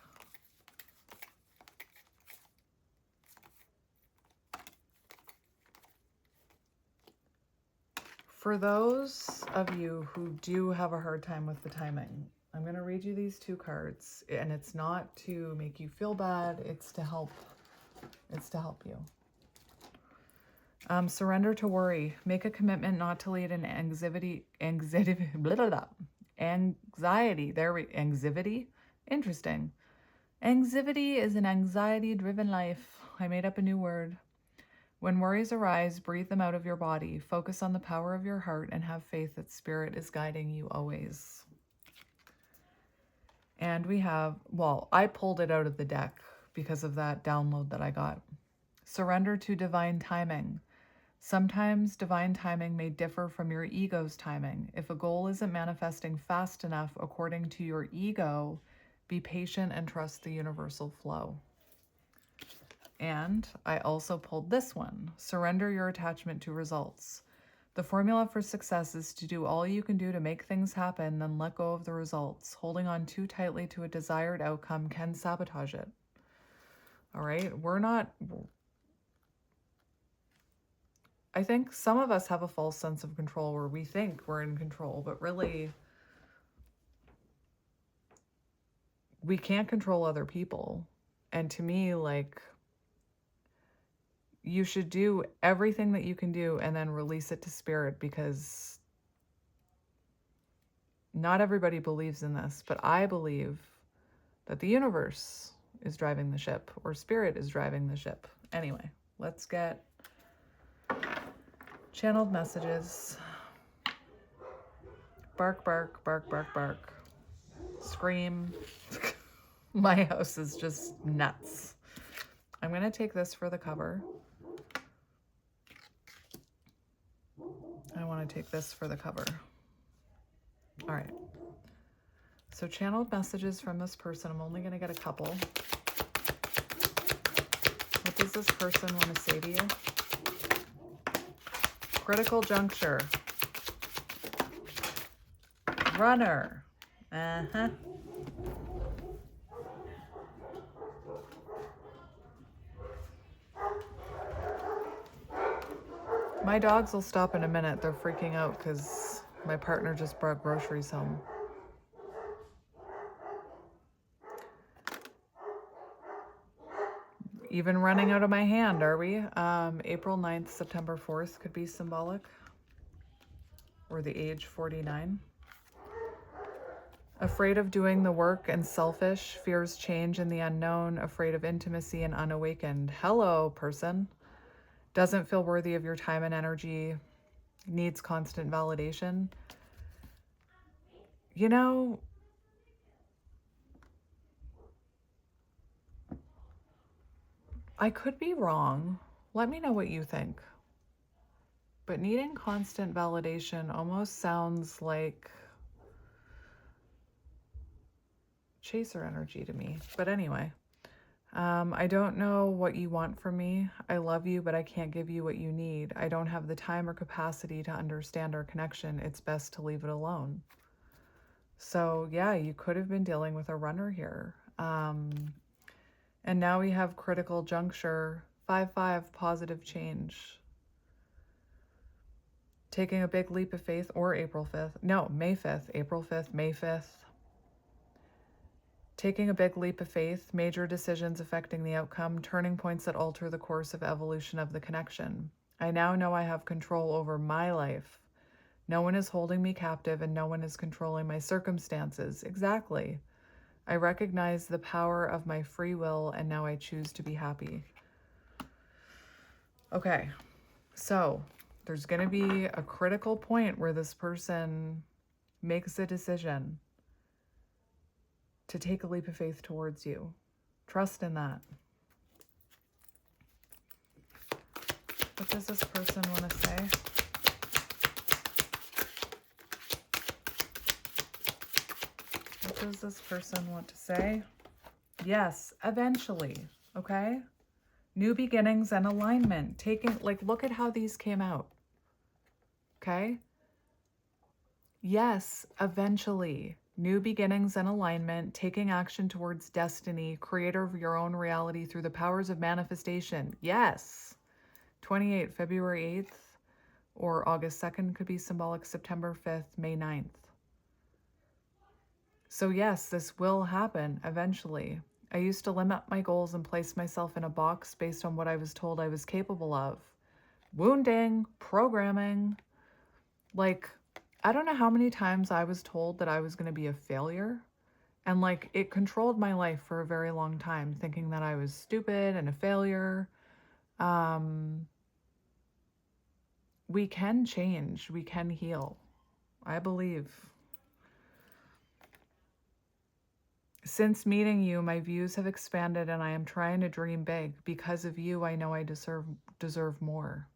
For those of you who do have a hard time with the timing, I'm going to read you these 2 cards, and it's not to make you feel bad, it's to help you. Surrender to worry. Make a commitment not to lead an anxiety blah, blah, blah. Anxiety. Anxiety? Interesting. Anxiety is an anxiety-driven life. I made up a new word. When worries arise, breathe them out of your body. Focus on the power of your heart and have faith that spirit is guiding you always. And we have, well, I pulled it out of the deck because of that download that I got. Surrender to divine timing. Sometimes divine timing may differ from your ego's timing. If a goal isn't manifesting fast enough according to your ego, be patient and trust the universal flow. And I also pulled this one. Surrender your attachment to results. The formula for success is to do all you can do to make things happen, then let go of the results. Holding on too tightly to a desired outcome can sabotage it. All right? I think some of us have a false sense of control where we think we're in control, but really we can't control other people. And to me, like, you should do everything that you can do and then release it to spirit, because not everybody believes in this, but I believe that the universe is driving the ship, or spirit is driving the ship. Anyway, let's get channeled messages. Bark, bark, bark, bark, bark. Scream. My house is just nuts. I'm going to take this for the cover. I want to take this for the cover. All right. So channeled messages from this person. I'm only going to get a couple. What does this person want to say to you? Critical juncture. Runner. Uh-huh. My dogs will stop in a minute. They're freaking out because my partner just brought groceries home. Even running out of my hand, are we? April 9th, September 4th could be symbolic. Or the age 49. Afraid of doing the work and selfish, fears change and the unknown, afraid of intimacy and unawakened. Hello, person. Doesn't feel worthy of your time and energy, needs constant validation. You know, I could be wrong. Let me know what you think. But needing constant validation almost sounds like chaser energy to me. But anyway, I don't know what you want from me. I love you, but I can't give you what you need. I don't have the time or capacity to understand our connection. It's best to leave it alone. So yeah, you could have been dealing with a runner here. And now we have critical juncture, 5-5, positive change. Taking a big leap of faith, or April 5th. No, May 5th, April 5th, May 5th. Taking a big leap of faith, major decisions affecting the outcome, turning points that alter the course of evolution of the connection. I now know I have control over my life. No one is holding me captive and no one is controlling my circumstances. Exactly. I recognize the power of my free will and now I choose to be happy. Okay, so there's going to be a critical point where this person makes a decision to take a leap of faith towards you. Trust in that. What does this person want to say? What does this person want to say? Yes, eventually, okay? New beginnings and alignment. Look at how these came out, okay? Yes, eventually. New beginnings and alignment, taking action towards destiny, creator of your own reality through the powers of manifestation. Yes. 28th, February 8th, or August 2nd could be symbolic, September 5th, May 9th. So yes, this will happen eventually. I used to limit my goals and place myself in a box based on what I was told I was capable of. Wounding, programming, like, I don't know how many times I was told that I was going to be a failure. And like it controlled my life for a very long time, thinking that I was stupid and a failure. Um, we can change, we can heal. I believe. Since meeting you, my views have expanded and I am trying to dream big. Because of you, I know I deserve more.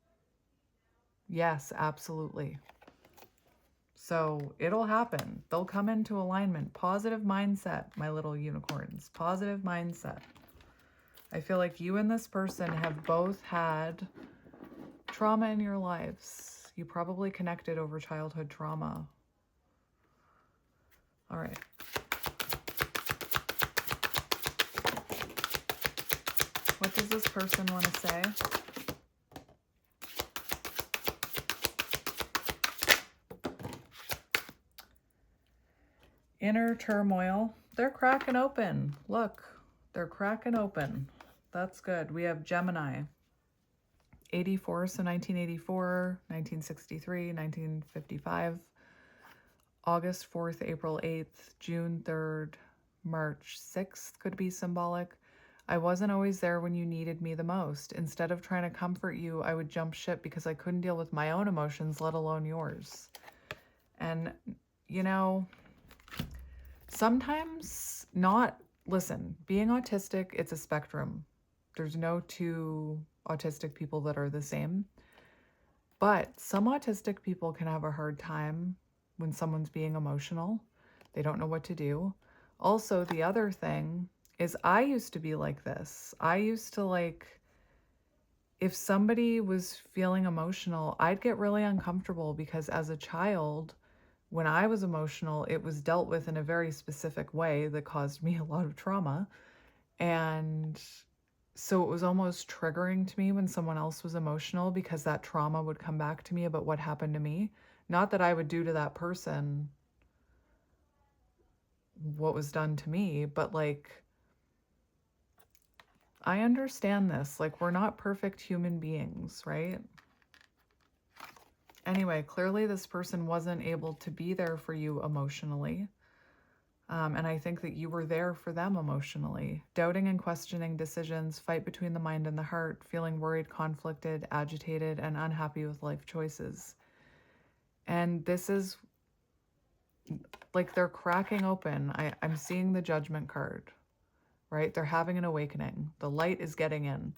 Yes, absolutely. So it'll happen. They'll come into alignment. Positive mindset, my little unicorns. Positive mindset. I feel like you and this person have both had trauma in your lives. You probably connected over childhood trauma. All right. What does this person want to say? Inner turmoil. They're cracking open. Look, they're cracking open. That's good. We have Gemini. 84, so 1984, 1963, 1955, August 4th, April 8th, June 3rd, March 6th could be symbolic. I wasn't always there when you needed me the most. Instead of trying to comfort you, I would jump ship because I couldn't deal with my own emotions, let alone yours. And, you know, sometimes listen, being autistic, it's a spectrum. There's no two autistic people that are the same. But some autistic people can have a hard time when someone's being emotional. They don't know what to do. Also, the other thing is I used to be like this. I used to if somebody was feeling emotional, I'd get really uncomfortable because as a child, when I was emotional, it was dealt with in a very specific way that caused me a lot of trauma. And so it was almost triggering to me when someone else was emotional because that trauma would come back to me about what happened to me. Not that I would do to that person what was done to me, but I understand this. We're not perfect human beings, right? Anyway, clearly this person wasn't able to be there for you emotionally. And I think that you were there for them emotionally. Doubting and questioning decisions, fight between the mind and the heart, feeling worried, conflicted, agitated, and unhappy with life choices. And this is they're cracking open. I'm seeing the judgment card, right? They're having an awakening. The light is getting in.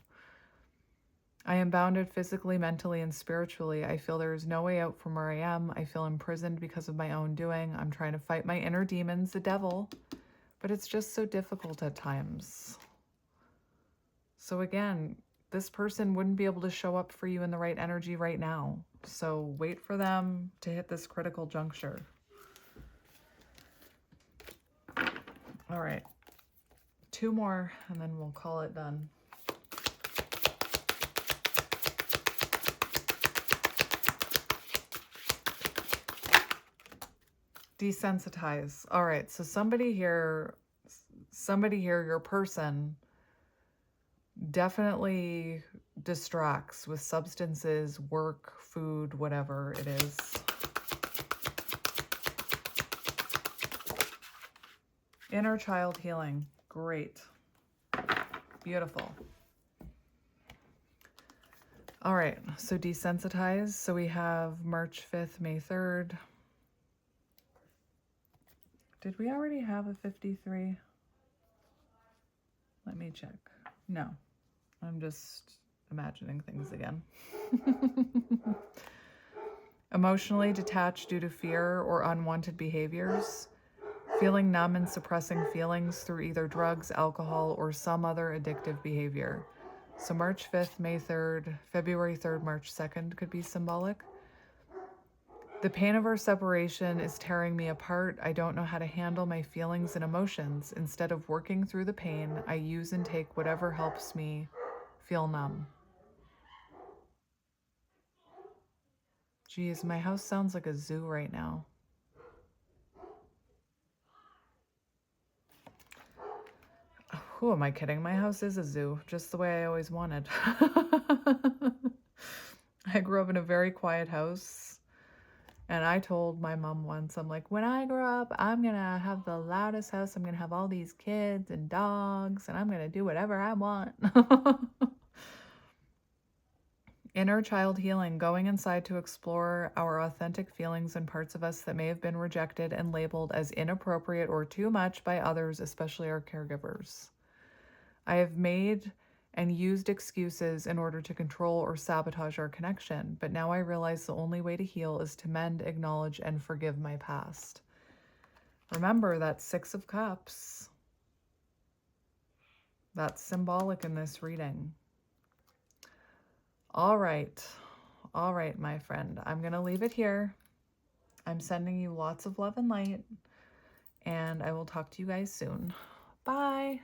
I am bounded physically, mentally, and spiritually. I feel there is no way out from where I am. I feel imprisoned because of my own doing. I'm trying to fight my inner demons, the devil, but it's just so difficult at times. So again, this person wouldn't be able to show up for you in the right energy right now. So wait for them to hit this critical juncture. All right. 2 more and then we'll call it done. Desensitize. All right. So somebody here, your person definitely distracts with substances, work, food, whatever it is. Inner child healing. Great. Beautiful. All right. So desensitize. So we have March 5th, May 3rd. Did we already have a 53? Let me check. No. I'm just imagining things again. Emotionally detached due to fear or unwanted behaviors. Feeling numb and suppressing feelings through either drugs, alcohol, or some other addictive behavior. So March 5th, May 3rd, February 3rd, March 2nd could be symbolic. The pain of our separation is tearing me apart. I don't know how to handle my feelings and emotions. Instead of working through the pain, I use and take whatever helps me feel numb. Geez, my house sounds like a zoo right now. Who am I kidding? My house is a zoo, just the way I always wanted. I grew up in a very quiet house. And I told my mom once, I'm like, when I grow up, I'm going to have the loudest house. I'm going to have all these kids and dogs, and I'm going to do whatever I want. Inner child healing, going inside to explore our authentic feelings and parts of us that may have been rejected and labeled as inappropriate or too much by others, especially our caregivers. I have made and used excuses in order to control or sabotage our connection, but now I realize the only way to heal is to mend, acknowledge, and forgive my past. Remember that Six of Cups. That's symbolic in this reading. All right, my friend. I'm going to leave it here. I'm sending you lots of love and light, and I will talk to you guys soon. Bye.